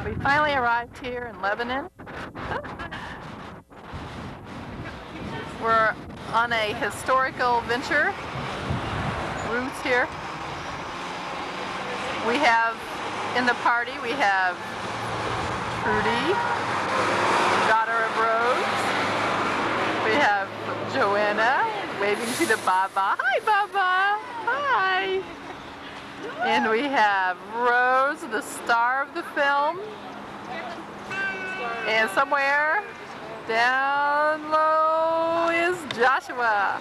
We finally arrived here in Lebanon. We're on a historical venture. Roots here. We have, in the party, we have Trudy, daughter of Rose. We have Joanna waving to the Baba. Hi, Baba. Hi. And we have Rose, the star of the film. And somewhere down low is Joshua.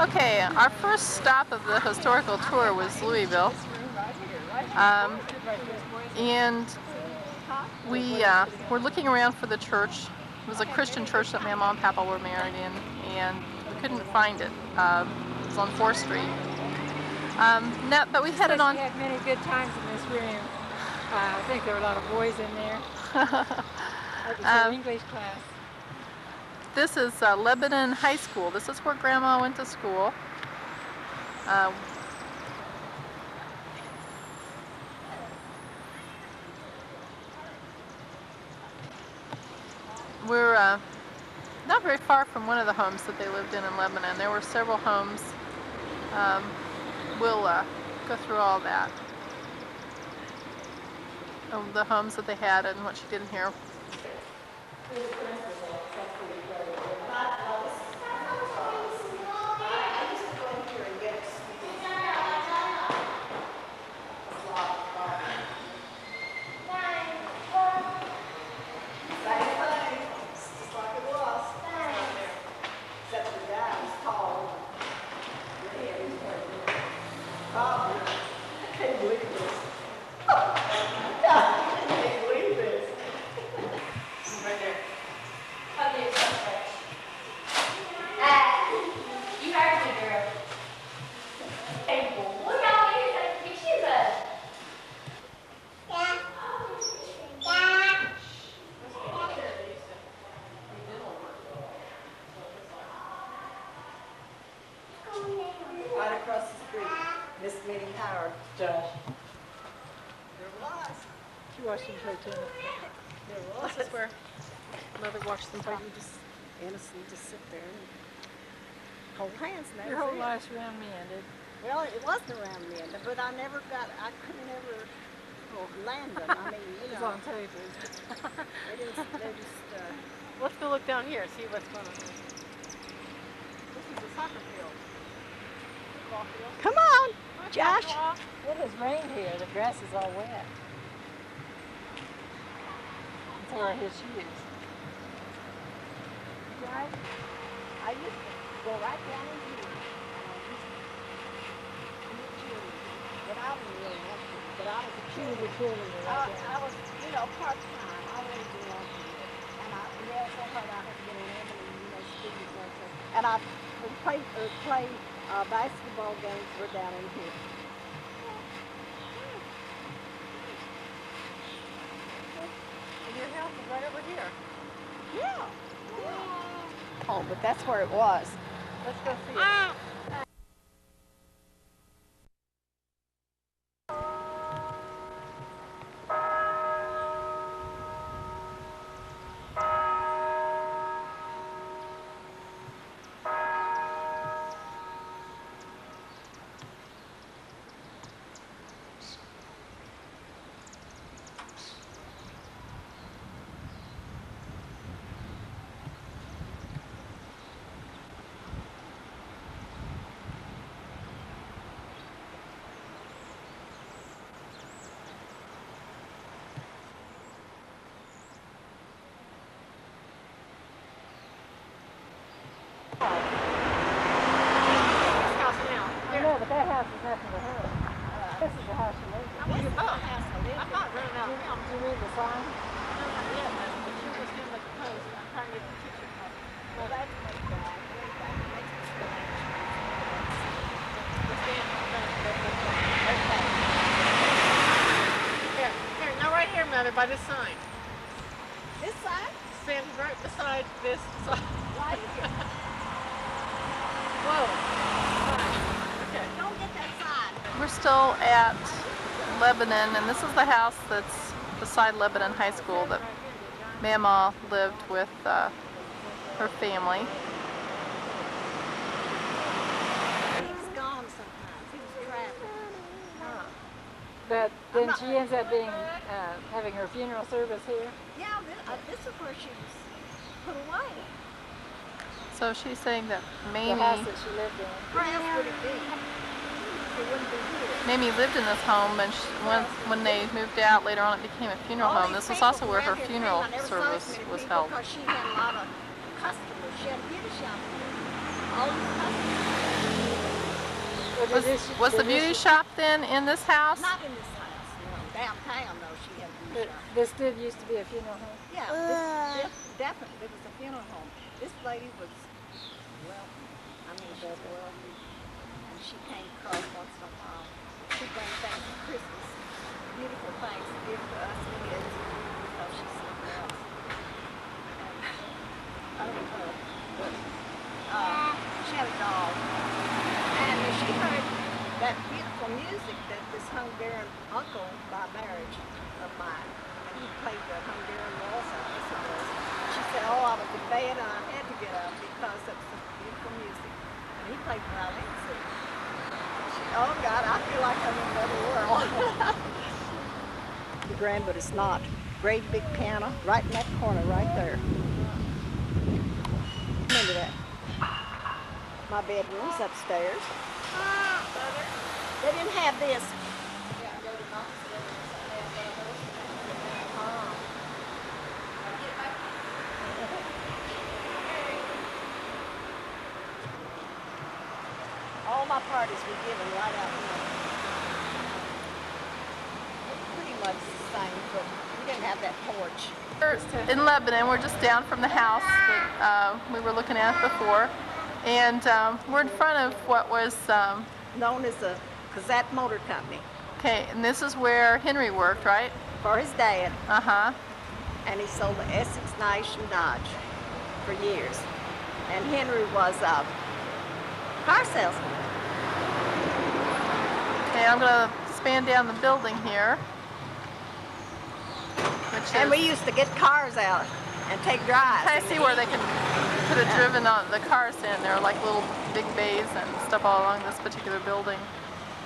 Okay, our first stop of the historical tour was Louisville. And we were looking around for the church. It was a Christian church that my mom and Papa were married in, and we couldn't find it. It was on 4th Street. But we headed on. We had many good times in this room. I think there were a lot of boys in there. It was an English class. This is Lebanon High School. This is where Grandma went to school. We're not very far from one of the homes that they lived in Lebanon. There were several homes. We'll go through all that. The homes that they had and what she did in here. This is where Mother watched them play. You just innocently just sit there and hold hands. And your whole life's around me ended. Well, it wasn't around me, but I couldn't ever land them. I mean, you It's know. on tape. They're just. Let's go look down here, see what's going on. This is a soccer field. Football field. Come on, Josh. It has rained here. The grass is all wet. So are his shoes. Right? I used to go right down in here. But I didn't really want to. But I was a cheerleader. I was, part-time. I really didn't want to do it. And I yelled so hard I had to get an ambulance, students like that. And I would play basketball games were down in here. Your house is right over here. Yeah. Oh, but that's where it was. Let's go see it. But that house is nothing to her. This is the house she lives in. I'm not running out of film. Did you read the sign? No, not yet, but she was doing like a post. I'm trying to get the picture. Well, that's way back. Here, now right here, Mother, by this sign. This side? Stand right beside this sign. Right here. Whoa. Don't get that side. We're still at Lebanon, and this is the house that's beside Lebanon High School that Mama lived with her family. He's gone sometimes. He was traveling. But then she ends up being having her funeral service here. Yeah, this is where she was put away. So she's saying that The house Mamie, that she lived in. Where else would it be? It wouldn't be here. Mamie lived in this home, and when they moved out later on, it became a funeral home. This is also where her funeral service was held. Because she had a lot of customers. She had a beauty shop. All these customers. Was the beauty shop then in this house? Not in this house, no. Downtown, though, she had a beauty shop. This did used to be a funeral home. Yeah, this definitely, it was a funeral home. This lady was wealthy. I mean, she was wealthy. And she came across once in a while. She bring things for Christmas, beautiful things to give to us kids, because she's something else. And, I don't know, but she had a dog. And she heard that beautiful music that this Hungarian uncle by marriage of mine, and he played the Hungarian waltz, I guess it was. She said, oh, I was in bed and I had to get up because of some beautiful music. And he played violin too. Oh God, I feel like I'm in another world. The grand, but it's not. Great big piano right in that corner right there. Remember that. My bedroom's upstairs. They didn't have this. All my parties were given right out here. Pretty much the same, but we didn't have that porch. We're in Lebanon. We're just down from the house that we were looking at before, and we're in front of what was Known as the Kazat Motor Company okay. And this is where Henry worked, right? for his dad, And he sold the Essex, Nice, and Dodge for years. And Henry was a car salesman. Okay, I'm gonna span down the building here, which And is. we used to get cars out and take drives. I see where they could have driven on the cars in. There are like little big bays and stuff all along this particular building.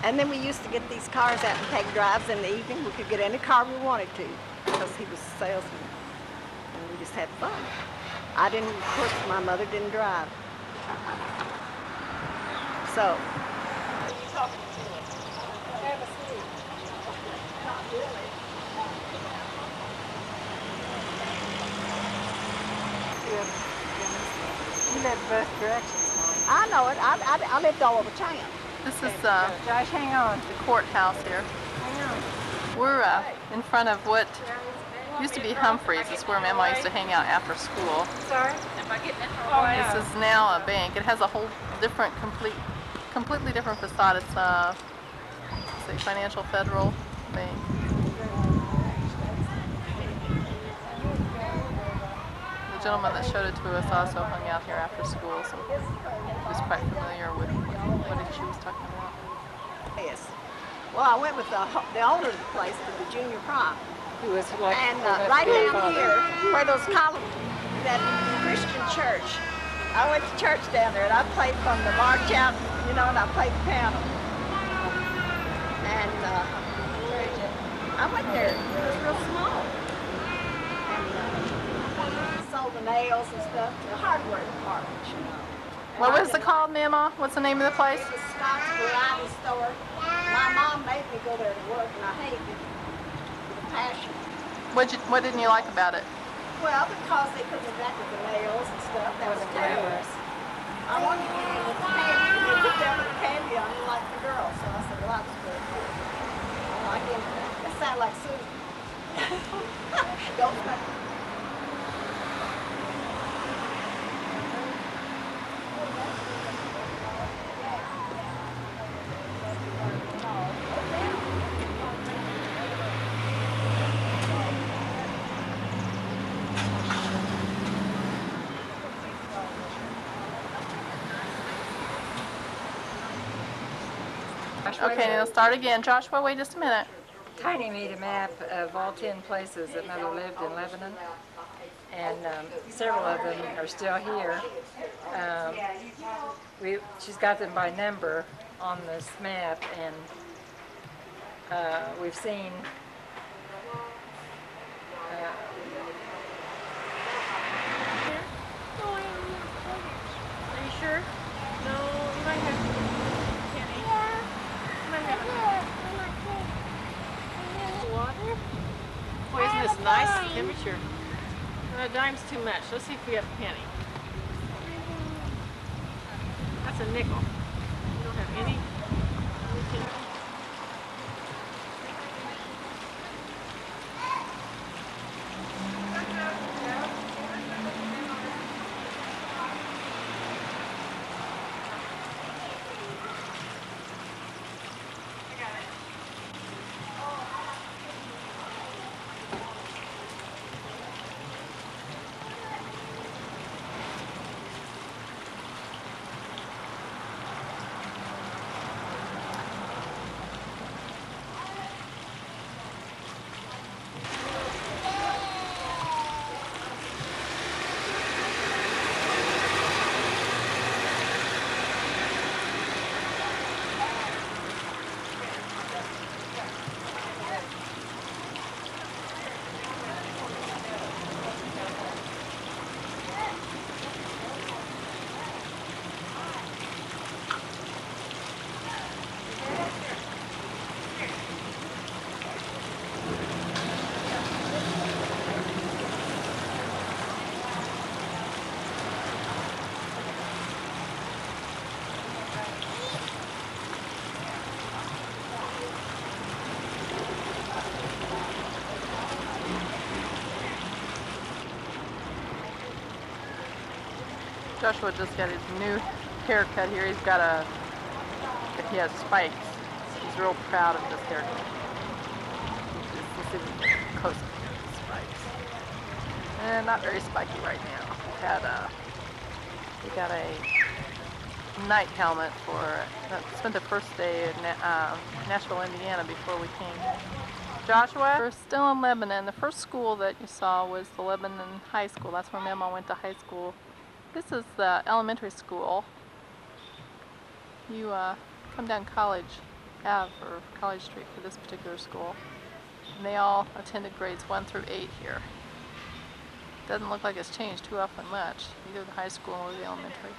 And then we used to get these cars out and take drives in the evening. We could get any car we wanted to because he was a salesman. And we just had fun. I didn't, of course, my mother didn't drive. So. You lived both directions, I know it. I lived all over town. This is Josh, hang on. the courthouse here. Hang on. We're in front of what used to be Humphreys. It's where Mama used to hang out after school. Sorry? This is now a bank. It has a whole different, completely different facade. It's a Financial Federal Bank. The gentleman that showed it to us also hung out here after school, so he was quite familiar with what she was talking about. Yes. Well, I went with the owner of the place to the junior prom. Who was like And right down here, where those columns, that Christian church, I went to church down there, and I played from the march out, you know, and I played the piano. And I went there. It was real small. And sold the nails and stuff, the hardware department, you know. And What I was it didn't- called, Mama? What's the name of the place? It was Scott's Variety Store. My mom made me go there to work, and I hated it with a passion. What didn't you like about it? Well, because they couldn't exactly the nails and stuff. That was terrible. I wanted to get in with the candy. They put down with the candy on me like the girl. So I said, well, I was good. I like it. That sounded like Susan. Don't touch it. Okay, now start again. Joshua, wait just a minute. Tiny made a map of all 10 places that Mother lived in Lebanon, and several of them are still here. She's got them by number on this map, and we've seen Are you sure? No, you might have Kenny. You might have water. Boy, isn't this nice temperature? A dime's too much. Let's see if we have a penny. That's a nickel. You don't have any? Joshua just got his new haircut here. He has spikes. He's real proud of this haircut. This is close to spikes. And not very spiky right now. We got a night helmet spent the first day in Nashville, Indiana before we came. Joshua, we're still in Lebanon. The first school that you saw was the Lebanon High School. That's where Mama went to high school. This is the elementary school. You come down College Ave or College Street for this particular school. And they all attended grades 1 through 8 here. Doesn't look like it's changed too often much, either the high school or the elementary.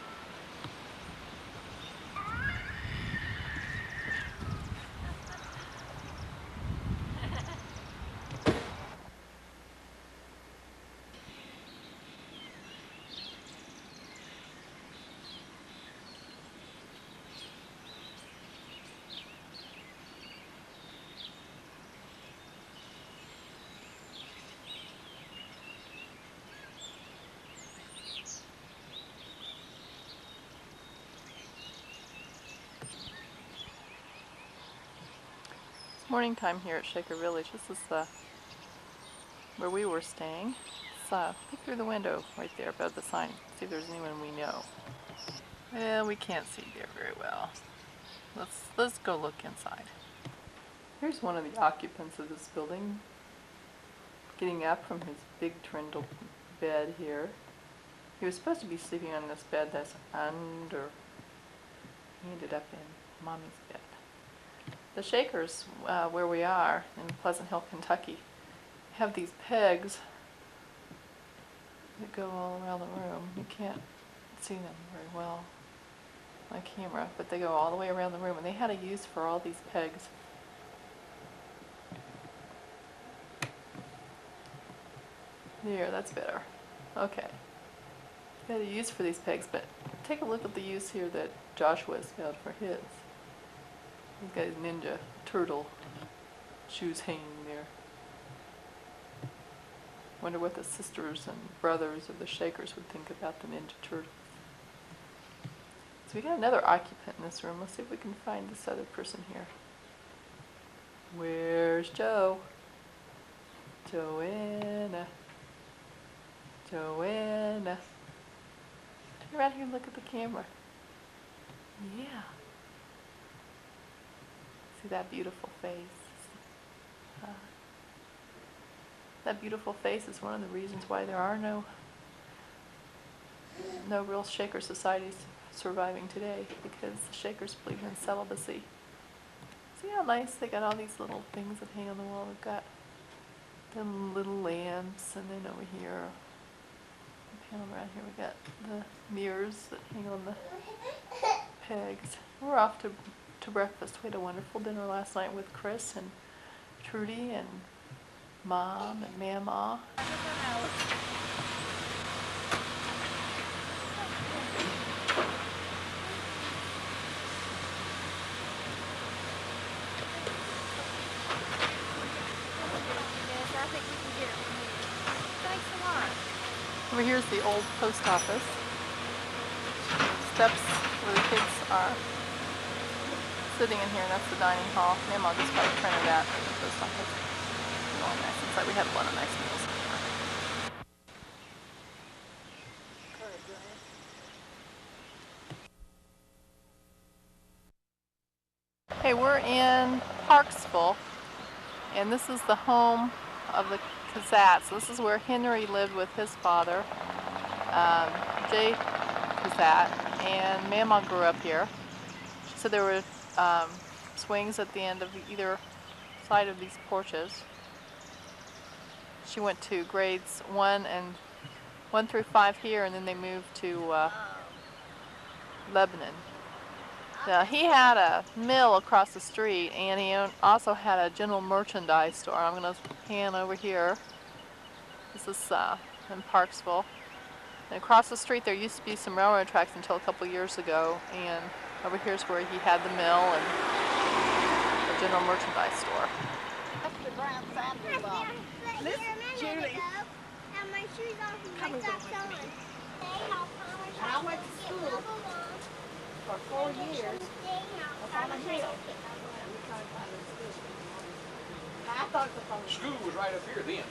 Morning time here at Shaker Village. This is where we were staying. Let's look through the window right there above the sign. See if there's anyone we know. Well, we can't see there very well. Let's go look inside. Here's one of the occupants of this building, getting up from his big trundle bed here. He was supposed to be sleeping on this bed that's under. He ended up in Mommy's bed. The Shakers, where we are in Pleasant Hill, Kentucky, have these pegs that go all around the room. You can't see them very well on camera, but they go all the way around the room, and they had a use for all these pegs. There, that's better. Okay. They had a use for these pegs, but take a look at the use here that Joshua's found for his. He's got his Ninja Turtle shoes hanging there. Wonder what the sisters and brothers of the Shakers would think about the Ninja Turtle. So we got another occupant in this room. Let's see if we can find this other person here. Where's Joe? Joanna. Joanna. Turn around here and look at the camera. Yeah. See that beautiful face? That beautiful face is one of the reasons why there are no real Shaker societies surviving today, because the Shakers believe in celibacy. See how nice they got all these little things that hang on the wall. We've got them little lamps, and then over here, panel around here, we got the mirrors that hang on the pegs. We're off to breakfast. We had a wonderful dinner last night with Chris and Trudy and Mom and Mama. Over here's the old post office. Steps where the kids are sitting in here, and that's the dining hall. Mama just got a print of that at the post office. All nice. It's like we had a lot of nice meals. Hey, we're in Parksville, and this is the home of the Kazats. So this is where Henry lived with his father, Jay Kazat, and Mama grew up here. She said there were swings at the end of either side of these porches. She went to grades 1 through 5 here, and then they moved to Lebanon. He had a mill across the street, and he also had a general merchandise store. I'm going to pan over here. This is in Parksville. And across the street there used to be some railroad tracks until a couple years ago, and over here's where he had the mill and the general merchandise store. That's the Brown Sanders law. Listen, Julie. My shoes off and my socks on. And I went to school for 4 years up on a hill. I thought it was on the School was right up here then.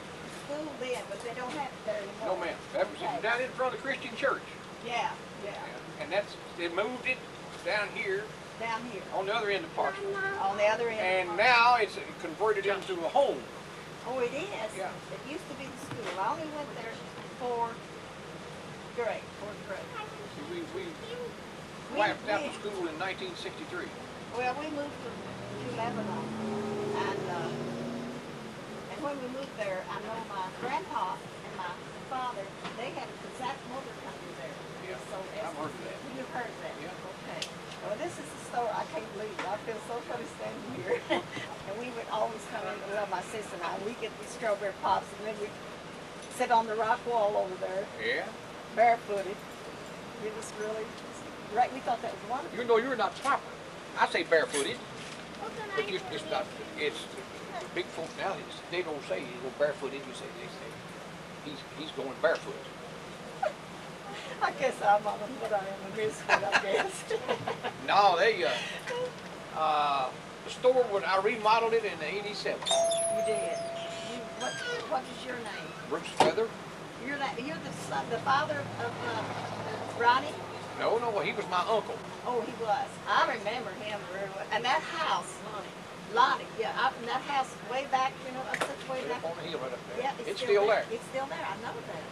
school then, but they don't have it there anymore. No, ma'am. That was down in front of the Christian church. Yeah, yeah, And they moved it down here down here. on the other end of Parksville. On the other end. And now it's converted into a home. Oh, it is? Yeah. It used to be the school. I only went there fourth grade. We wiped out the school in 1963. Well, we moved to Lebanon, and when we moved there, I know my grandpa and my father, they had a Kazak motor company there. Yeah, So I've heard of that. You've heard of that? Yeah. Okay. Well, this is the store. I can't believe it. I feel so funny standing here. And we would always come in, well, my sister and I, we get these strawberry pops, and then we sit on the rock wall over there, Yeah. barefooted. It was really, right, we thought that was wonderful. You know you're not proper. I say barefooted. But it's not, it's big folks now, they don't say you go barefooted, they say he's going barefoot. I guess I'm on what I am in this one, I guess. No, the store, I remodeled it in '87. You did. What is your name? Bruce Feather? You're the son, the father of Ronnie? No, he was my uncle. Oh, he was. I remember him very well. And that house, Lonnie, yeah, and that house way back, up such way Right back. up on the hill right up there. Yeah, It's still there. It's still there. I know that.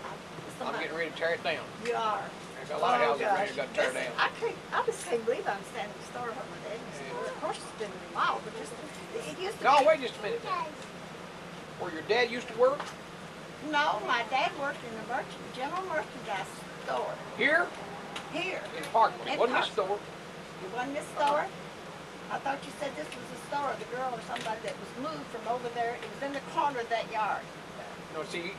I'm getting ready to tear it down. You are. There's a lot of houses ready to tear down. I just can't believe I'm standing in the store where my dad used to work. Of course, it's been remodeled, but it used to No, be. wait just a minute. Where your dad used to work? No, my dad worked in the general merchandise store Here here. in Parkville. In It wasn't this Parkville. store. It wasn't this store? I thought you said this was the store, the girl or somebody that was moved from over there. It was in the corner of that yard. No, see,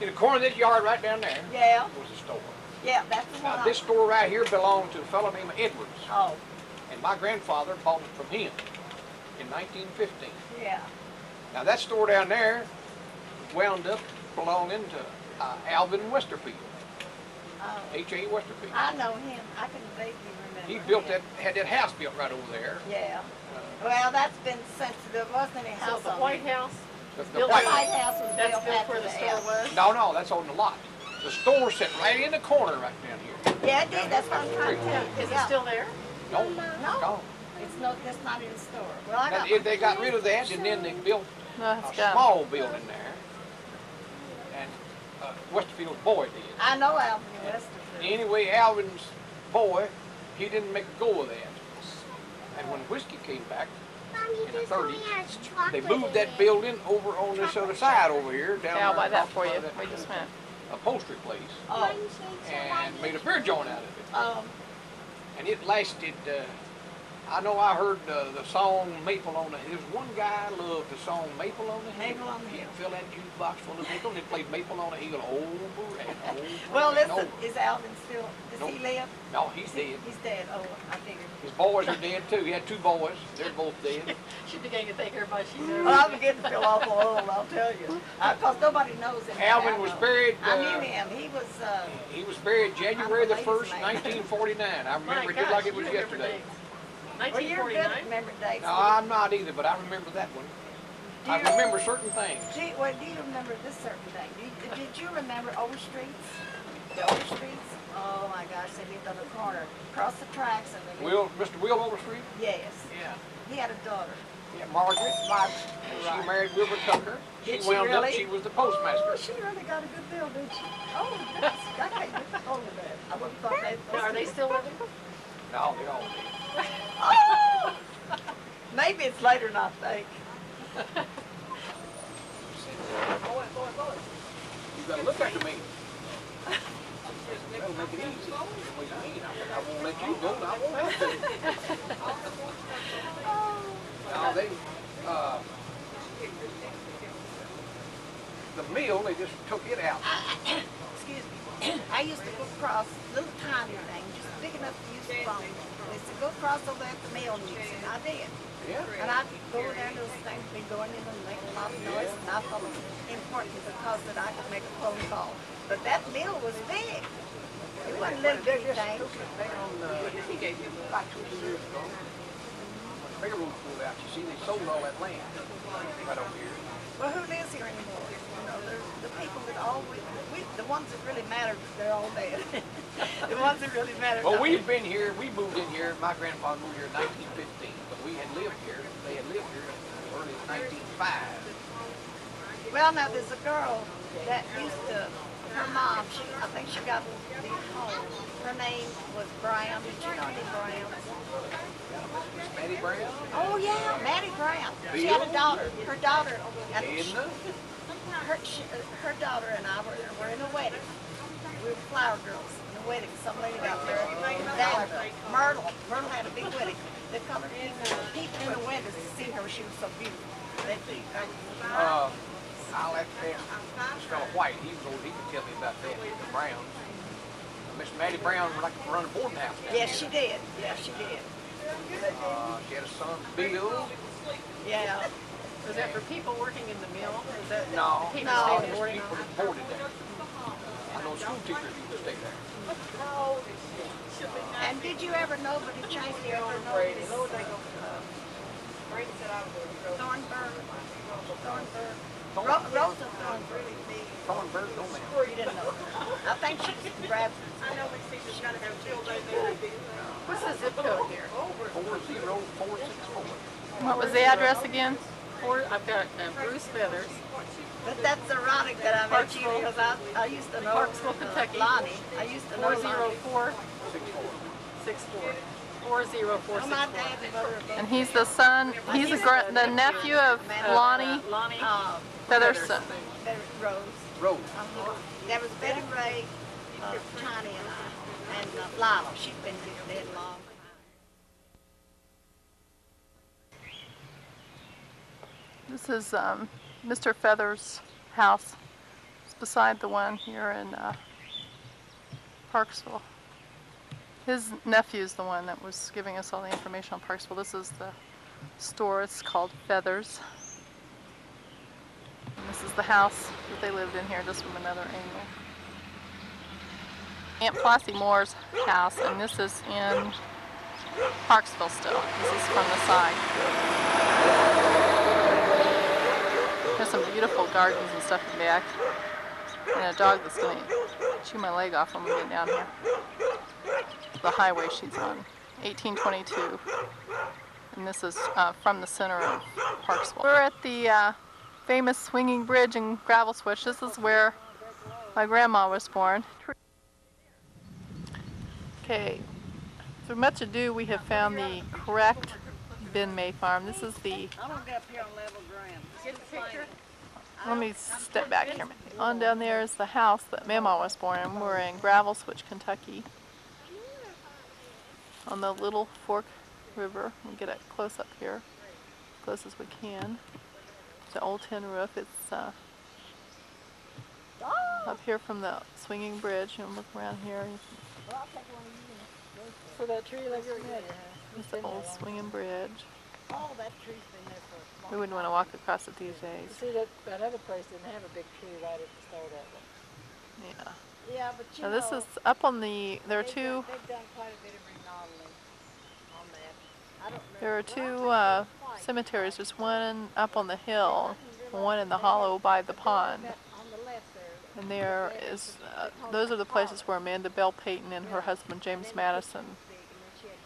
in the corner of this yard right down there Yeah, was the store. yeah, that's the one. Now, this store right here belonged to a fellow named Edwards. Oh, And my grandfather bought it from him in 1915. yeah. Now, that store down there wound up belonging to Alvin Westerfield, Oh, H.A. Westerfield. I know him. I can vaguely remember. He built him. had that house built right over there. Yeah. Well, that's been since there wasn't any So house the on White there. House, The The White White House was that's built built after where the store was? No, that's on the lot. The store sat right in the corner right down here. Yeah, it did. That's what I'm trying to tell you. Is it Yeah. still there? No, No. gone. It's not. That's not in the store. Well, I Now, got. if they got rid of that, and then they built Let's a go. small building there, and Westerfield's boy did. I know Alvin Westerfield. Anyway, Alvin's boy, he didn't make a go of that. And when whiskey came back in the 30s, they moved that building over on this other side over here, down Yeah, I'll there buy that across for you. by that Wait just a minute. upholstery place, Oh, and made a beer joint out of it. um, And it lasted, I know I heard the song Maple on the Hill. There's one guy loved the song Maple on the Hill. Maple on the Hill. He'd fill that jukebox full of Maple, and they played Maple on the Hill over and over. well, and listen, over. is Alvin still, does he live? No, he's dead. He's dead. Oh, I figured. His boys are dead too. He had 2 boys. They're both dead. She began to think everybody she knew. Well, I'm beginning to feel awful old, I'll tell you. Because nobody knows him. Alvin I was know. buried. I knew him. He was buried January the I'm a 1st, ladies' man. 1949. I My remember it gosh, just like it was you remember yesterday. dates. Well, you're good 1949. at remember dates. No, I'm not either, but I remember that one. Do I you- remember certain things. Do you remember this certain thing? Did you remember Overstreets? The Overstreets? Oh my gosh, they lived on the corner, across the tracks, and they lived. Mr. Will Overstreet? Yes. Yeah. He had a daughter. Yeah, Margaret. Margaret. She married Wilbur Tucker. Did she wound really? up, she was the Oh, postmaster. she really got a good deal, didn't she? Oh, I can't get hold of that. I wouldn't thought that. Now, are they still living? No, they're all dead. Oh! Maybe it's later than I think. You gotta look after me. That'll make it easy. What do you mean? I won't let you go, and I won't have to. Now they, the mill, they just took it out. Excuse me. I used to go across, little tiny thing, just big enough to use the phone. They said, go across over there at the mill, and I did. Yeah. And I'd go there, and those things would be going in and making a lot of noise, and I thought it was important because that I could make a phone call. But that mill was big. It wasn't a little bitty thing. Took it down, about 2 years ago. When the railroad pulled out, you see, they sold all that land right over here. Well, who lives here anymore? You know, the people that always, the ones that really mattered, they're all dead. The ones that really mattered. Well, we've been here, we moved in here, my grandfather moved here in 1915, but we had lived here, they had lived here early in 1905. Well, now there's a girl that used to, her mom, I think she got these home. Her name was Brown. Did you know any Browns? Miss Mattie Brown, Oh yeah, Mattie Brown. She had a daughter. Her daughter, and Edna, her daughter and I were in a wedding. We were flower girls in a wedding. Some lady got there. Myrtle had a big wedding. They come people in the windows to see her. She was so beautiful. I'll have to ask this fellow White, he was old, he could tell me about that, the Browns. Miss Mattie Brown like to run a boarding house down Yes, here. she did. Yes, she did. She had a son, Bill. Yeah. Was that for people working in the mill? Was that No, people No. staying just boarding people house? that boarded there. I know school teachers used to stay there. And did you ever know, but it changed you ever know this? Thornburg. Rosa Thornburg. Thornburg, no ma'am. You didn't know. I think she's from Bradford. What's the zip code here? 40464. What was the address again? I've got Bruce Feathers. But that's ironic that I met you because I used to know Parksville, Kentucky. Lonnie. I used to know Lonnie. 40464. 40464. Oh, my dad and mother are both And he's the son, he's the nephew of Lonnie Lonnie. Featherson. Betty Rose. Rose. There was Betty Ray, Tiny and I, and Lila. She's been dead long. This is Mr. Feathers' house. It's beside the one here in Parksville. His nephew's the one that was giving us all the information on Parksville. This is the store. It's called Feathers. And this is the house that they lived in here, just from another angle. Aunt Flossie Moore's house, and this is in Parksville still. This is from the side. There's some beautiful gardens and stuff in the back. And a dog that's going to chew my leg off when we get down here. The highway she's on, 1822. And this is from the center of Parksville. We're at the famous swinging bridge in Gravel Switch. This is where my grandma was born. Okay, through much ado we have found the correct Ben May farm. This is the, I'm gonna get up here on level ground. Get the picture. let me step back here. On down there is the house that Mama was born in. We're in Gravel Switch, Kentucky, on the Little Fork River. We'll get it close up here, as close as we can. It's an old tin roof. It's up here from the swinging bridge. You can look around here. For that tree like you're at. It's the old swinging bridge. Oh, that tree's been there for a long We wouldn't want to walk across it these days. See, that other place didn't have a big tree right at the start of it. Yeah. Yeah, but you Now know, this is up on the, there are two, they've done quite a bit of remodeling on that. I don't remember. there are two cemeteries. There's one up on the hill, one in the hollow by the pond. On the left there. And there is, those are the places where Amanda Bell Payton and her husband James Madison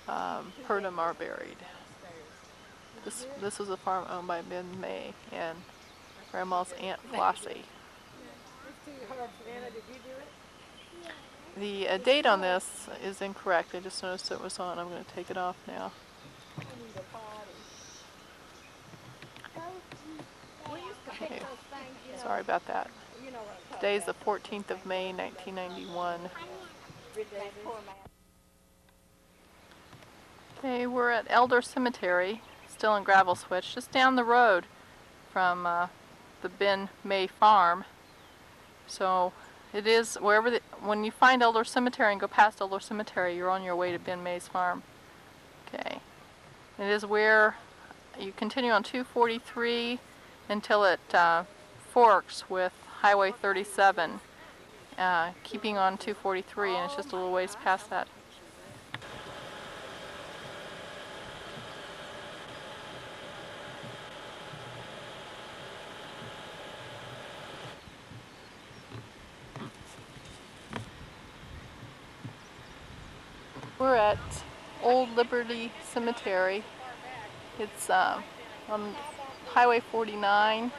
Purdom are buried. This was a farm owned by Ben May and Grandma's Aunt Flossie. Anna, did you do it? The date on this is incorrect. I just noticed it was on. I'm going to take it off now. Okay. Sorry about that. Today is the 14th of May, 1991. Okay, we're at Elder Cemetery, still in Gravel Switch, just down the road from the Ben May farm. So it is wherever when you find Elder Cemetery and go past Elder Cemetery, you're on your way to Ben May's farm. Okay, it is where you continue on 243 until it forks with Highway 37, keeping on 243, and it's just a little ways past that. We're at Old Liberty Cemetery. It's on Highway 49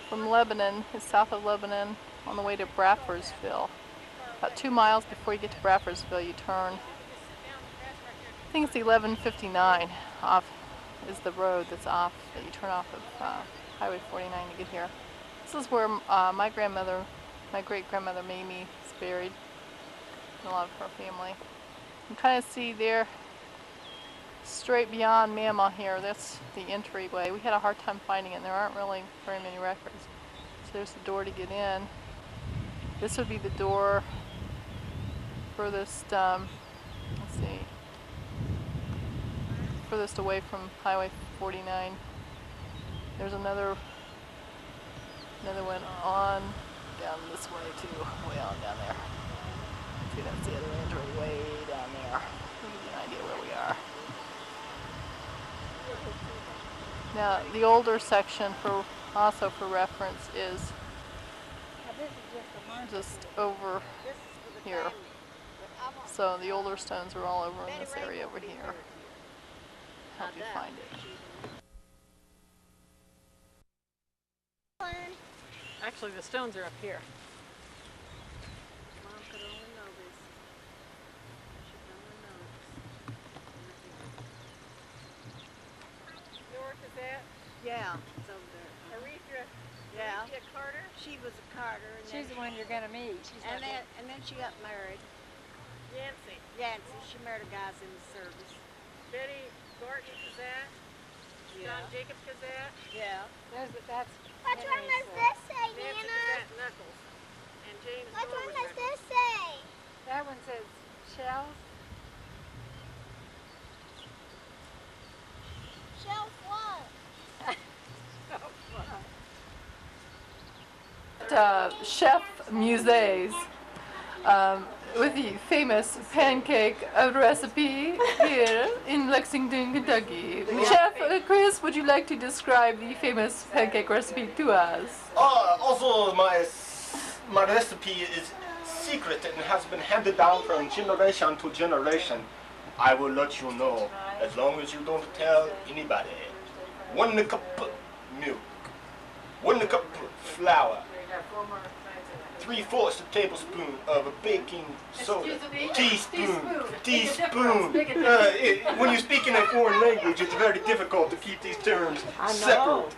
from Lebanon. It's south of Lebanon on the way to Bradfordsville. About 2 miles before you get to Bradfordsville, you turn, I think it's the 1159 off is the road that's off, that you turn off of Highway 49 to get here. This is where my great-grandmother Mamie is buried, and a lot of her family. You can kind of see there, straight beyond Mama here, that's the entryway. We had a hard time finding it, and there aren't really very many records. So there's the door to get in. This would be the door furthest, let's see, furthest away from Highway 49. There's another one on down this way too, way on down there. See, that's the other entry way down there. I'll give you an idea where we are. Now, the older section, also for reference, is just over here. So the older stones are all over in this area over here. Help you find it. Actually, the stones are up here. Mom could only know this. She could only know. North is that? Yeah, it's over there. Aretha. Yeah. Aretha Carter. She was a Carter, and She's the then, one you're gonna meet. and then she got married. Yancey. Yancy, she married a guy's in the service. Betty Gorton Kazat. Yeah. John Jacob Kazat. Yeah. That's Which one does this say, Nancy Nana? Kazat Knuckles. And James Which one Norwood does Knuckles. this say? that one says shells. Shelf what? Chef Muses with the famous pancake recipe here in Lexington, Kentucky. Chef Chris, would you like to describe the famous pancake recipe to us? Also, my recipe is secret and has been handed down from generation to generation. I will let you know as long as you don't tell anybody. 1 cup milk, 1 cup of flour, 3/4 tablespoon of a baking soda, teaspoon. When you speak in a foreign language, it's very difficult to keep these terms separate.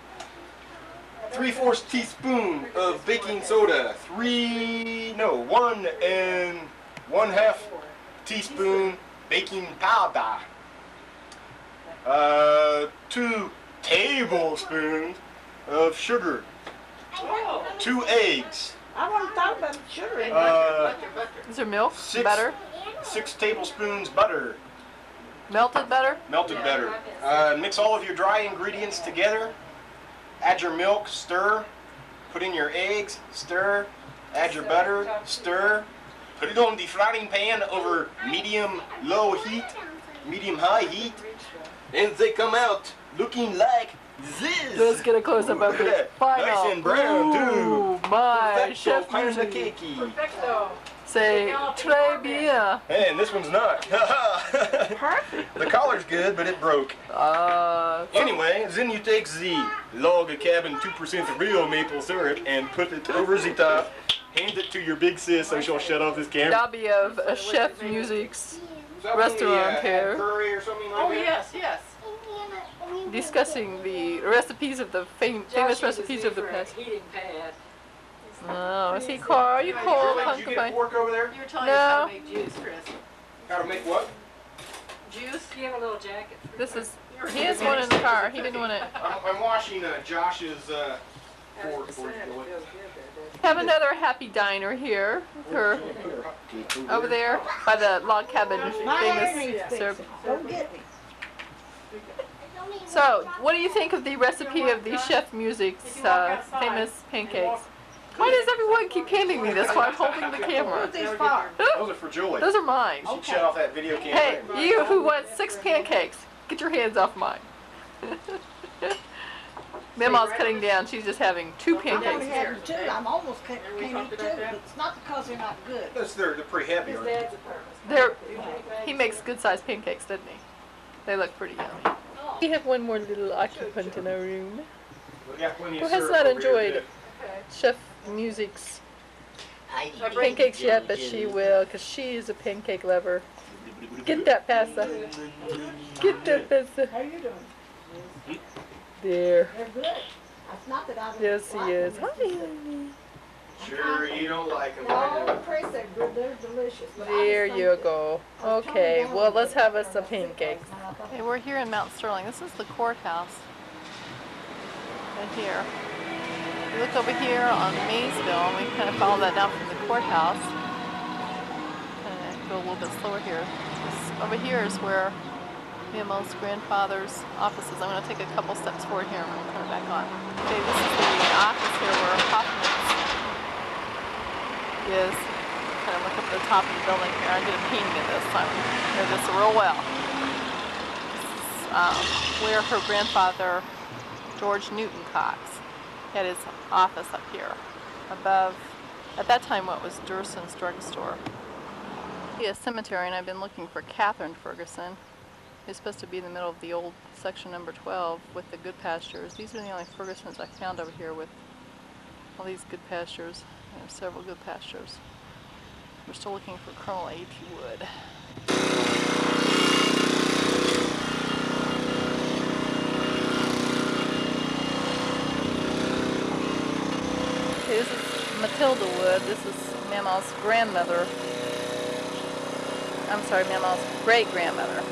3/4 teaspoon of baking soda, 1 1/2 teaspoon baking powder, 2 tablespoons of sugar, 2 eggs. I want to talk about sugar in Is there milk? 6 Butter? 6 tablespoons butter, Melted butter? melted butter. Mix all of your dry ingredients together. Add your milk, stir. Put in your eggs, stir. Add your butter, stir. Put it on the frying pan over medium-low heat, medium-high heat, and they come out looking like this. Let's get a close-up of Look at it. that. Nice and brown, too. Ooh, my Perfecto, chef kinda music. cakey. Perfecto. Say, très bien. Hey, and this one's not. Perfect. The collar's good, but it broke. Anyway, then you take the log of cabin 2% real maple syrup and put it over the top. Hand it to your big sis so she'll shut off this camera. Dobby of Chef Music's Something restaurant here, curry or something like Oh, that? yes, yes. discussing the recipes of the famous recipes of the past. Heating pad. Oh, is he Carl? Are you cold, Did you Uncle get a Mike? fork over there? You were telling us how No. to make juice, Chris. How to make what? Juice? You have a little jacket. This is, he has one in the car. He didn't want to I'm washing Josh's fork for you. have another happy diner here. Her, over there by the log cabin famous syrup. Don't get me. So, what do you think of the recipe of the Chef Music's famous pancakes? Why does everyone keep handing me this while I'm holding the camera? These far. Those are for Julie. Those are mine. She'd shut off that video camera. Hey, you who wants 6 pancakes, get your hands off mine. Mama's cutting down. She's just having 2 I'm only pancakes. having 2. I'm almost can't eat 2, but it's not because they're not good. They're pretty heavy, His aren't they? dad's a purpose. He makes good-sized pancakes, doesn't he? They look pretty yummy. We have one more little occupant in our room We got plenty who of has syrup not over here, enjoyed too. Chef Music's pancakes yet, but she will, because she is a pancake lover. Get that pasta. Get that pasta. How you doing? There. They're good. It's not that I don't Yes, he like is. them. Hi, honey. Sure, you don't like them. No, of course they're good. They're delicious. But I just There think you that- go. Okay, well, let's have us some pancakes. Okay, we're here in Mount Sterling. This is the courthouse. Right here. We look over here on Maysville, and we kind of follow that down from the courthouse. Kind of go a little bit slower here. Over here is where Mimo's grandfather's office is. I'm going to take a couple steps forward here and I'm going to turn it back on. Okay, this is the office here where Hoffman's is. Kind of look up at the top of the building here. I did a painting of this, so I know this real well. This is where her grandfather, George Newton Cox, had his office up here, above, at that time, what was Durson's drugstore. A cemetery, and I've been looking for Catherine Ferguson, who's supposed to be in the middle of the old section number 12 with the good pastures. These are the only Fergusons I found over here with all these good pastures. There are several good pastures. We're still looking for Colonel A.T. Wood. Okay, this is Matilda Wood. This is Mama's grandmother. I'm sorry, Mama's great-grandmother.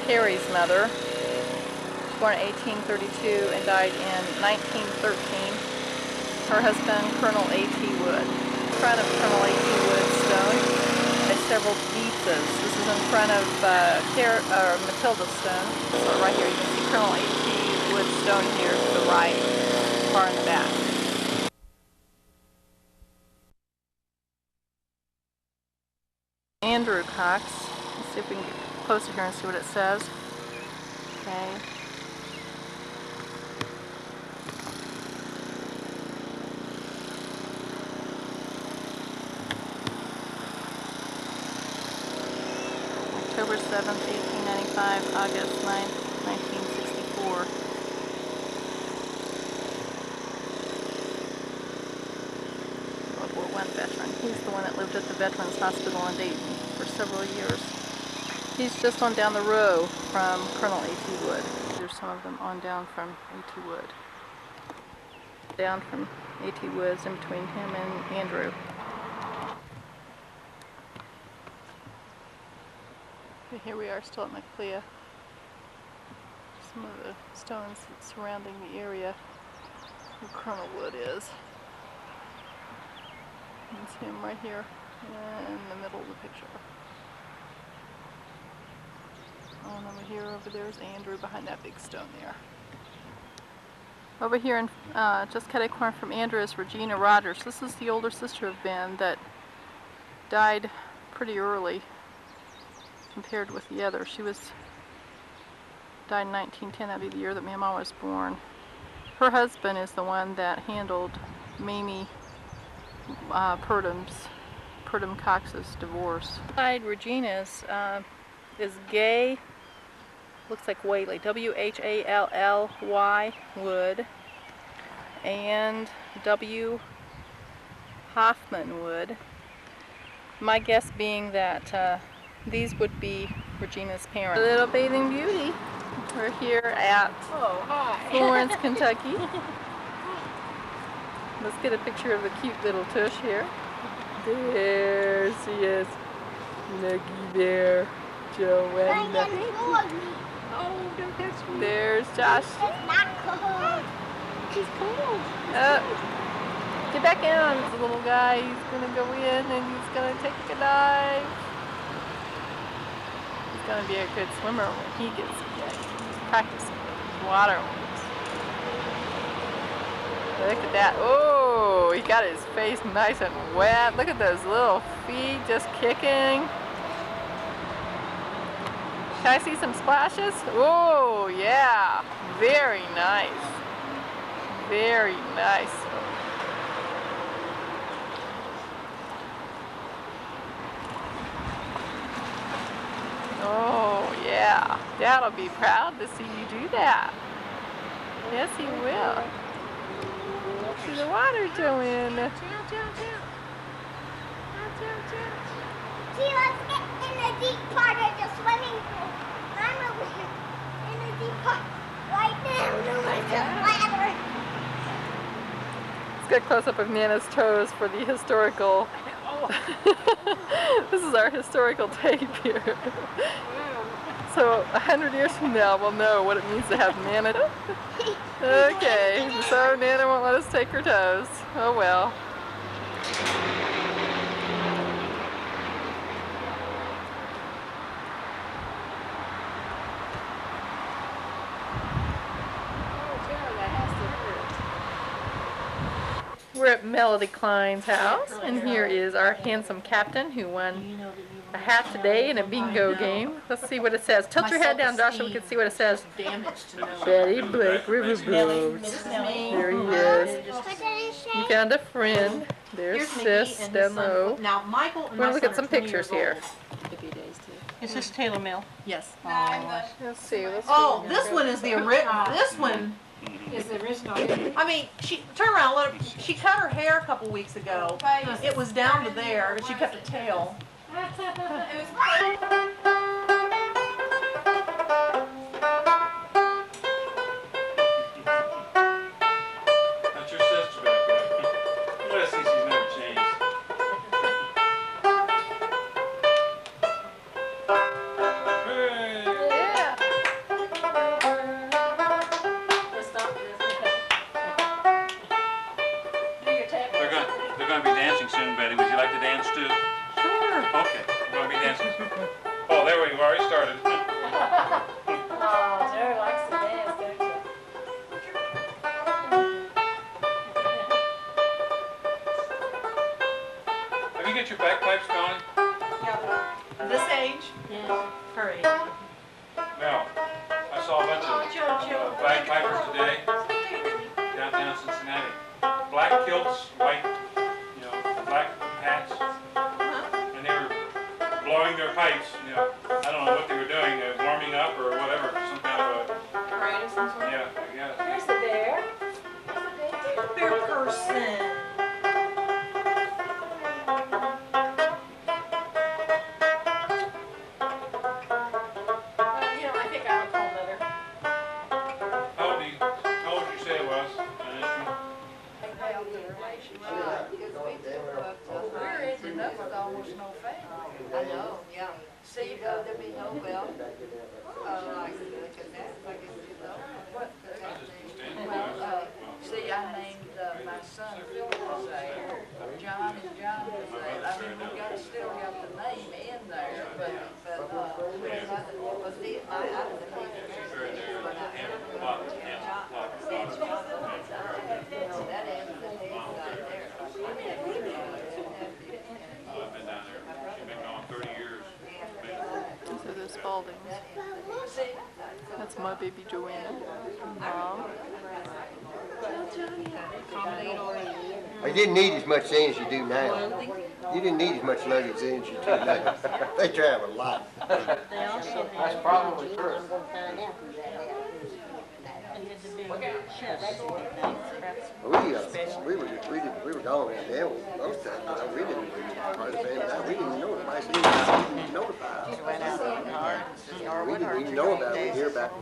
Carrie's mother. She was born in 1832 and died in 1913. Her husband, Colonel A.T. Wood. In front of Colonel A.T. Wood stone are several pieces. This is in front of Matilda stone. So right here you can see Colonel A.T. Wood stone here to the right, far in the back. Andrew Cox. Let's see if we can get closer here and see what it says. Okay. October 7th, 1895, August 9th, 1964. lived at the Veterans Hospital in Dayton for several years. He's just on down the row from Colonel A.T. Wood. There's some of them on down from A.T. Wood. Down from A.T. Wood's in between him and Andrew. Okay, here we are still at Maclea. Some of the stones surrounding the area where Colonel Wood is. You can see him right here in the middle of the picture. Oh, and over there is Andrew behind that big stone there. Over here, in, just cut a corner from Andrew, is Regina Rogers. This is the older sister of Ben that died pretty early compared with the other. She died in 1910, that'd be the year that Mama was born. Her husband is the one that handled Mamie Purdom Cox's divorce. Regina's is Gay, looks like Whaley, W-H-A-L-L-Y Wood, and W. Hoffman Wood. My guess being that these would be Regina's parents. Little Bathing Beauty. We're here at Florence, Kentucky. Let's get a picture of the cute little tush here. There she is. Looky there, Joanna. Oh, don't touch me. There's Josh. It's not cold. She's cold. Get back in. The little guy, he's gonna go in and he's gonna take a dive. He's gonna be a good swimmer when he gets practicing water. Look at that. Oh, he got his face nice and wet. Look at those little feet just kicking. Can I see some splashes? Oh, yeah. Very nice. Very nice. Oh, yeah. Dad'll be proud to see you do that. Yes, he will. See the water, Joanna. See, let's get in the deep part of the swimming pool. I'm over here in the deep part right now. Let's get a close-up of Nana's toes for the historical. This is our historical tape here. So 100 years from now, we'll know what it means to have Nana. Okay, so Nana won't let us take her toes. Oh well. We're at Melody Klein's house, and here is our handsome captain who won a hat today in a bingo game. Let's see what it says. Tilt your head down, Josh, so we can see what it says. Betty Blake Riverboats. There he is. You found a friend. There's Sis down low. Now, Michael and We're going to look at some pictures here. Is this Taylor Mill? Yes. Let's see. Oh, this one is the original. This one Is the original. I mean, turn around. Let her, she cut her hair a couple weeks ago. It was down to there, and she cut the tail. That's your sister back there. You gotta see she's never changed. Yeah. They're gonna be dancing soon, Betty. Would you like to dance too? Sure. Okay, we're gonna be dancing. Oh, there we already started. Oh, Jerry likes to dance, don't you? Have you got your bagpipes going? Yeah. This age? Yeah. Her age. No. I saw a bunch of bagpipers today downtown Cincinnati. Black kilts, white, black hats, and they were blowing their pipes. I don't know what they were doing, warming up or whatever, some kind of a Parade of some sort? yeah, I guess. There's the bear. Bear person. Oh, well, like that, like it's what? Well, see, I named my son Philip John and John I mean, still got the name in there, but was he, I didn't know that ends the name right there. I've been down there. She's been gone 30 years. These are the Spaldings. That's my baby Joanna. Mom. You didn't need as much then as you do now. You didn't need as much luggage then as you do now. They travel a lot. That's probably true. We were gone in there most times. We didn't know it. My students didn't even notify us. We didn't even know about it. We hear about it.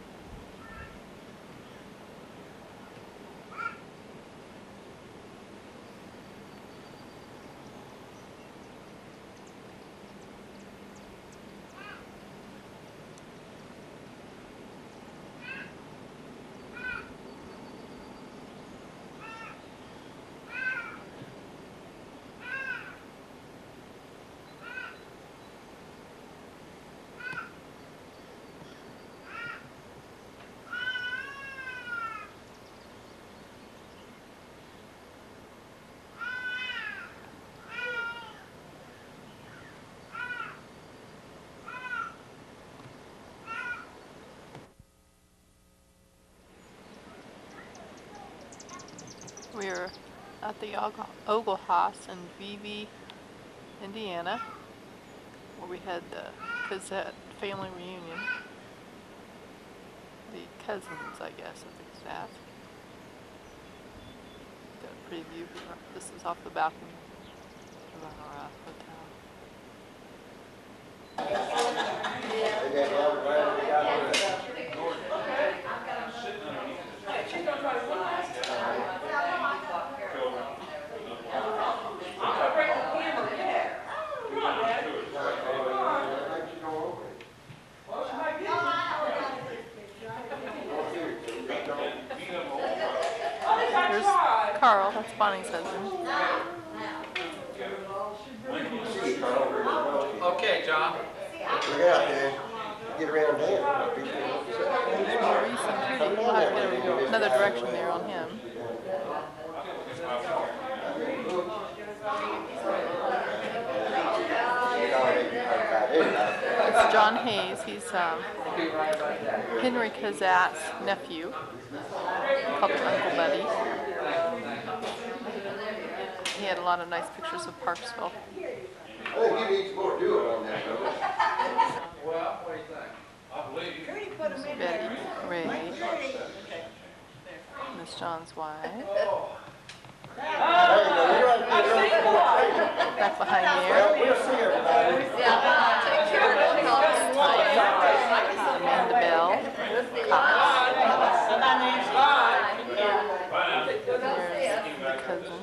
We're at the Oglehas in Vevey, Indiana, where we had the Cassette family reunion. The cousins, I guess, of the staff. Got a preview here. This is off the balcony of our Here's Carl, that's Bonnie's husband. Okay, John. Look out there. Get around there. Maurice and Trudy, we'll have to get another direction there on him. It's John Hayes. He's Henry Kazat's nephew. Called him Uncle Buddy. He had a lot of nice pictures of Parksville. I think you need some more doing on that, though. Well, what do you think? I believe you. Betty, Ray, Miss John's wife. Back behind there. We'll see everybody. Amanda Bell. There's the cousin.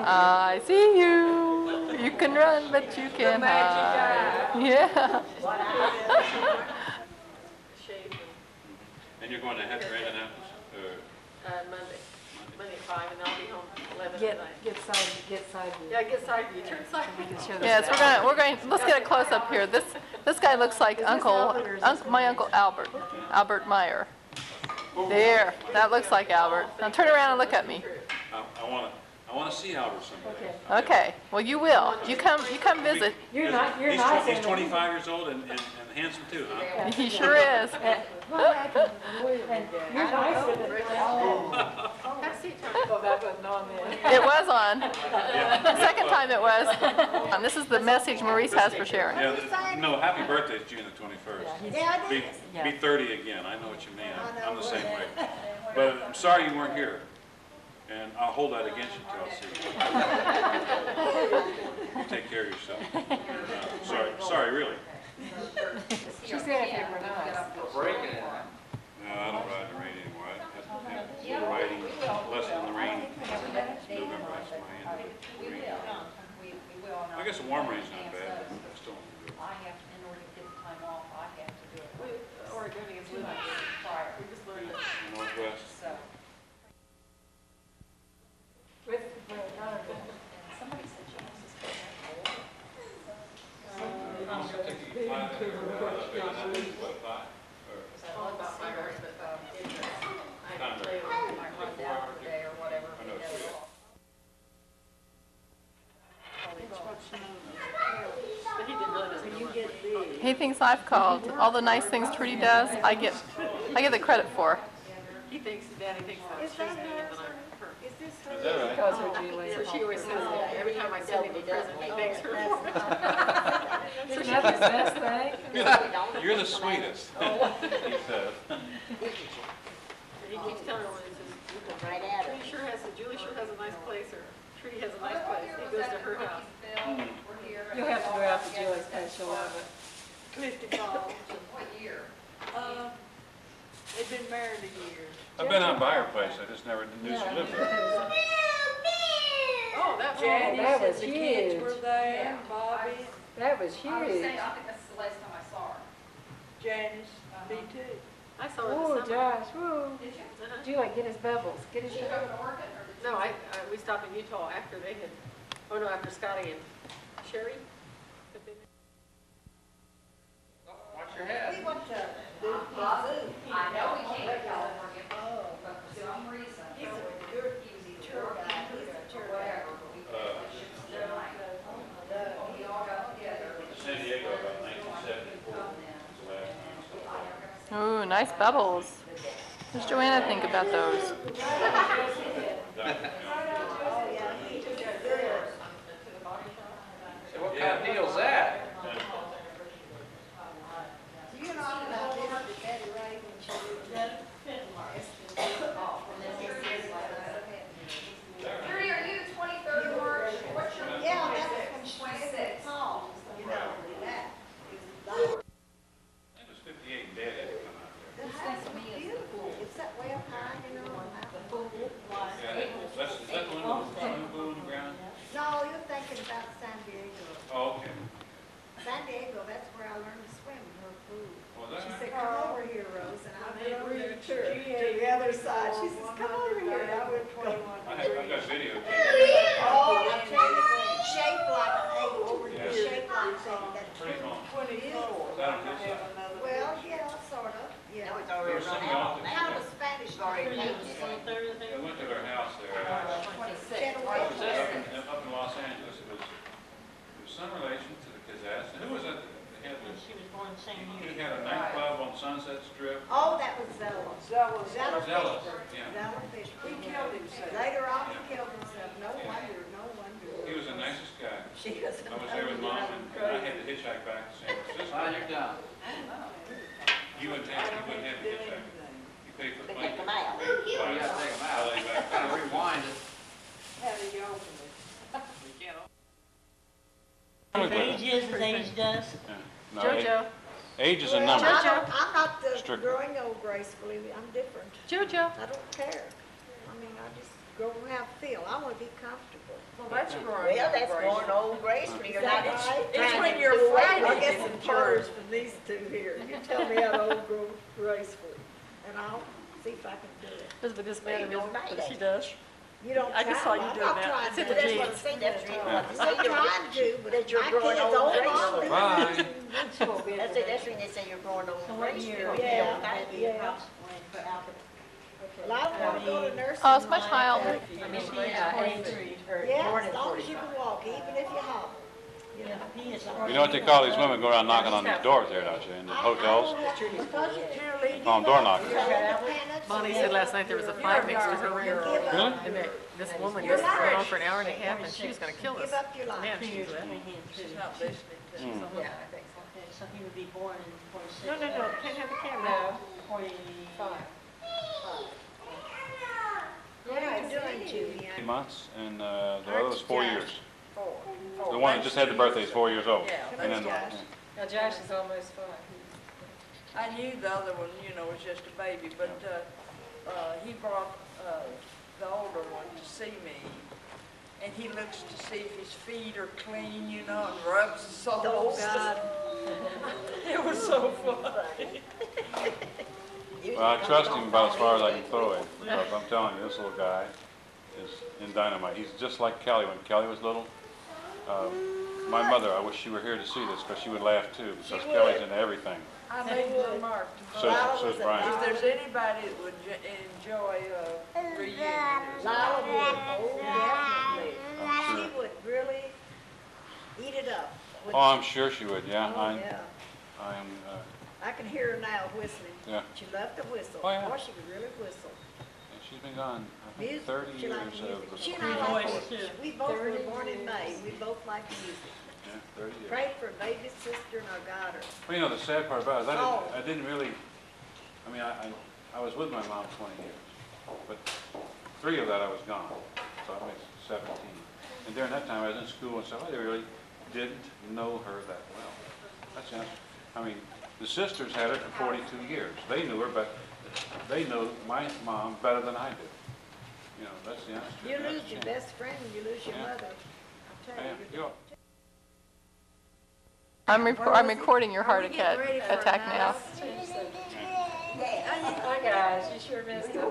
I see you. You can run, but you can't hide. Yeah. And you're going to Indianapolis? Monday at 5, and I'll be home at 11 Get tonight. side view. Yeah, get side view. Turn side view. Yes, we're going. Let's get a close up here. This guy looks like my Uncle Albert, Albert Meyer. There, that looks like Albert. Now turn around and look at me. I want to see Albert someday. Okay. Well, you will. You come visit. You're nice. He's 25 years old and handsome too, huh? He sure is. You're nice with it. Oh, that wasn't on there. It was on. The second time it was. And this is the message Maurice has for Sharon. Yeah, no, happy birthday is June the 21st. Be 30 again. I know what you mean. I'm the same way. But I'm sorry you weren't here. And I'll hold that against you until I see you. You take care of yourself. Sorry, really. She said if it were nice. Breaking it. No, I don't ride in the rain anymore. I have a little riding lesson in the rain. November, that's my end of the rain. I guess the warm rain's not bad, but I still don't do it. all about my heart, but I Kind of. play with I might run down for a day or whatever. I know. But he didn't really doesn't know much. He thinks I've called. All the nice things Trudy does, I get the credit for. He thinks, Daddy thinks that she's me and then I'm her. Is this her? Is that right? Calls her Julie. So she always says that every time I send him a present, he thanks her for it. Isn't that the best thing? You're the sweetest, he says. He keeps telling her when he says, Right at her. Julie sure has a nice place, or Trudy has a nice place. He goes to her house. You'll have to go out to Julie's place, she'll love it. Clifty Falls. What year? They've been married a year. I've been out by her place, I just never knew she lived there. Oh, that's Janice that and was the kids huge. were there, Bobby, That was I was saying, huge. I think that's the last time I saw her. Janice, me too. I saw her Whoa, this summer. Josh, whoa. Did you? Julie, get his bubbles. Get his Did you go bubbles. to Oregon or did you? No, we stopped in Utah after they had, after Scotty and Sherry. had been there. Watch your head. We went to I know we came to California, but for some reason, he was either tour guide, he's a tour guide, or we we all got together. San Diego about 1974. Ooh, nice bubbles. What does Joanna think about those? So what kind of deal's that? You know, I did her to Betty Ray when she was Yuri, are you 23rd March? What's your? Yeah, that was when she 26. Paul. You know, that. It was 58 and Dad had to come out there. The house was beautiful. It's that way up high, you know, out the pool. Yeah, is that the one with the swimming pool in the ground? No, you're thinking about San Diego. Oh, okay. San Diego, that's where I learned to swim in her pool. Well, that's She right. said, come over here, Rose, and I went over there to the other side. She says, come over here. And I went 21. I've got video. Oh, I tell you, shaped like an egg over here, Yeah. shaped like that. Pretty long. Beautiful. Is that on this side? Well, yeah, sort of, yeah. There was something else that Kind of a Spanish. Already name. I went to their house there. 26. It was up in Los Angeles. It was some relation to the Kazats. Who was it? They had this, She was born the same you had a nightclub on Sunset Strip. Oh, that was Zella. Zella Zealous, Fisher. yeah. Zella Fisher. He killed himself. Later on, he killed himself. No wonder, no wonder. He was the nicest guy. She was. I was there with Mom and I had to hitchhike back to San Francisco. You're done. You wouldn't have to hitchhike. You paid for the plane. them out. You gotta take them out. Kind of rewind it. How do you open it? You can't Age is as age does. No, Jojo. age is a Well, number. I'm not the Strictly. growing old gracefully. I'm different. Jojo. I don't care. I mean, I just go have feel. I want to be comfortable. Well, that's your growing. Well, that's going old gracefully. Is You're that not right? It's when you're I Friday. get some purrs from these two here. You tell me how to old grow gracefully, and I'll see if I can do it. Elizabeth just mad at me, Well, you but don't she does. You don't I try. just saw you I'm doing not that. trying It's to in do the it. That's jeans. what I'm saying. That's what I'm trying to, but That you're my growing kids old don't gracefully. want to. Bye. That's it. That's when they say you're growing old gracefully. You Yeah, don't think you yeah. Well, I don't want to go to nursing. Oh, it's my home. child. I mean, she's 23, or Yeah, more as than long as you 45. can walk, even if you hop. You know. You know what they call these women go around knocking on these doors there, don't you, in the hotels? Because you're cheerleading. Call them door knockers. You're independent, so Bonnie you're- said last night there was a fight next to her room. Really? And that this woman just went on for an hour and a half and she was going to kill us. Give up your life. Man, she left. She's not listening to you. Yeah, I think so. Okay, so he would be born in 46. No, can't have the camera. No, 45. What are you doing, Judy? 3 months, and the other was 4 Josh. years. Four. The one that just had the birthday is 4 years old. Yeah. And then, Josh. Now Josh is almost 5. I knew the other one, was just a baby, but he brought the older one to see me. And he looks to see if his feet are clean, and rubs the soles. Oh, God. It was so funny. well, I trust him about as far as I can throw him. Because I'm telling you, this little guy is in dynamite. He's just like Kelly when Kelly was little. My mother, I wish she were here to see this, because she would laugh too, because Kelly's into everything. I made a remark. So's Brian. If there's anybody that would enjoy a reunion, Lila would, oh, definitely. I'm She sure. would really eat it up. Oh, I'm sure she would, yeah. Oh, yeah. I am, I can hear her now whistling. yeah. She loved to whistle. Oh, yeah. Boy, she could really whistle. And she's been gone, I think, Music, 30 she years liked music. of, She and Pretty I like voice, music. too. We both were born in May. We both like music. yeah, 30 years. Prayed for a baby sister and I got her. Well, you know, the sad part about it is Oh. I didn't really, I mean, I was with my mom 20 years, but 3 of that I was gone, so I was 17. And during that time, I was in school and stuff, I really didn't know her that well. That's the answer. I mean, the sisters had her for 42 years. They knew her, but they know my mom better than I do. You know, that's the answer. You That's lose the your shame. best friend and you lose your Yeah. mother. I'll tell Yeah, you. you are. I'm recording your heart Are we getting ready for attack an now. Hi guys, you sure missed it.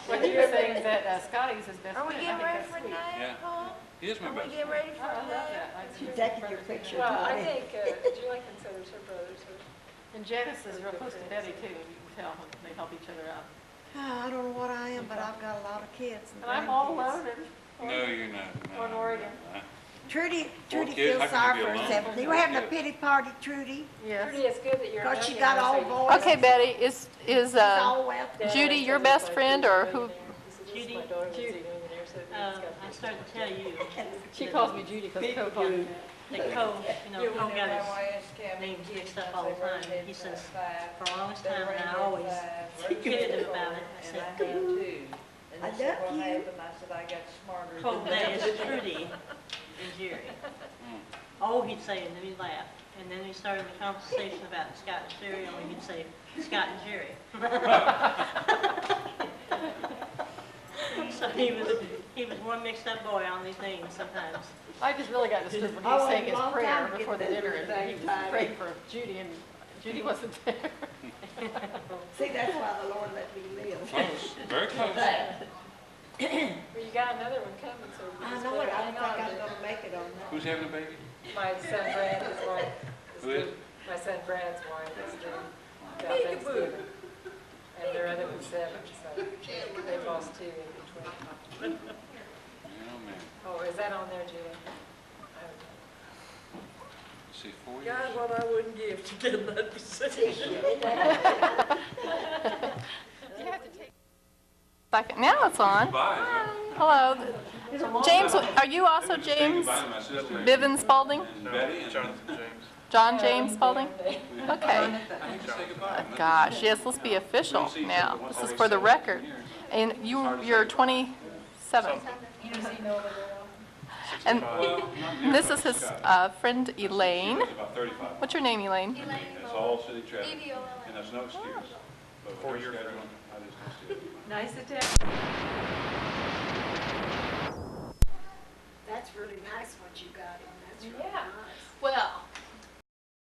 What you were saying is that Scotty's his best Are we friend. getting I ready think for that's tonight, Yeah. Paul? He is my Are we best getting friend. ready for sweet. I love tonight? that. I She's think taking it's your perfect. picture, Well, I Tony. think Julie considers her brothers her. And Janice is real close to Betty too, and you can tell when they help each other out. I don't know what I am, but I've got a lot of kids. And I'm all alone No, you're not. No, on Oregon. no. Trudy kids, feels how can sorry you for be herself. alone? You were having a Kids. pity party, Trudy, Yes. Pretty, it's good that you're. because she young got and all so you- boys. Okay, Betty, is It's all well. Judy your best friend, or who? Judy, Judy. I started to tell you. She calls me Judy because Co calls me. The Co, You Co want got to know his why it's Kevin? names Kids mixed up since all the they were time. headed He for says, five. for the longest They time, were and I headed always five, kidded him four, about it. I and said, I had two. And I they said, love what you. happened? I said, I got smarter Co than is that. Trudy and Jerry. Oh, he'd say, and then he'd laugh. And then we started the conversation about Scott and Jerry, and he'd say, Scott and Jerry. So he was one mixed up boy on these names sometimes. I just really got disturbed when he I was waited saying a his long prayer time to before the get dinner, this and he thing was tied. praying for Judy, and Judy wasn't there. See, that's why the Lord let me live. Close, very close. Well, you got another one coming, so you I just know better it, I hang don't think on I'm to gonna make it on that. Who's having a baby? My son Brad's wife. Who is? My son Brad's wife is due about Thanksgiving. And their other one's 7, so they've lost 2 in between. Oh, man. Oh, is that on there, Julie? Let's see, 4 years. God, what I wouldn't give to get that position. You have to take. Second. Now it's on. Bye. Hello, James. Are you also Say James goodbye to my sister. Bivens Spalding? And Betty and John James Spalding? Okay. I need to say goodbye. Gosh, yes. Let's be official now. This is for the record. And you're 27. And this is his friend Elaine. It's about 35. What's your name, Elaine? It's all city traffic. And there's no excuse. But with 4 years, I just don't see it. Nice attack. That's really nice what you got